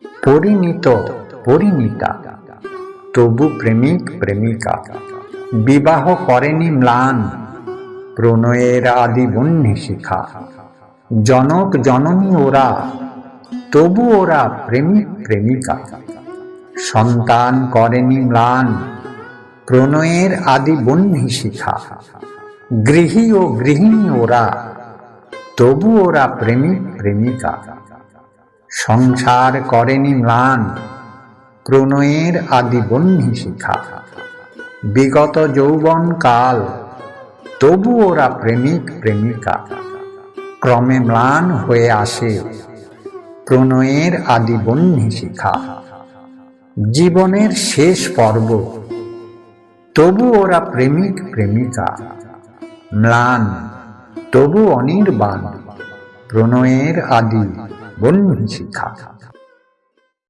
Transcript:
পরিণীত পরিণীতা, তবু প্রেমিক প্রেমিকা। বিবাহ করেনি ম্লান, প্রণয়ের আদি বহ্নি শিখা। জনক জননী ওরা, তবু ওরা প্রেমিক প্রেমিকা। সন্তান করেনি ম্লান, প্রণয়ের আদি বহ্নি শিখা। গৃহী ও গৃহিণী ওরা, তবু ওরা প্রেমিক প্রেমিকা। সংসার করেনি ম্লান, প্রণয়ের আদি বহ্নি শিখা। বিগত যৌবন কাল, তবু ওরা প্রেমিক প্রেমিকা। ক্রমে ম্লান হয়ে আসে, প্রণয়ের আদি বহ্নি শিখা। জীবনের শেষ পর্ব, তবু ওরা প্রেমিক প্রেমিকা। ম্লান তবু অনির্বাণ, প্রণয়ের আদি বহ্নি শিখা।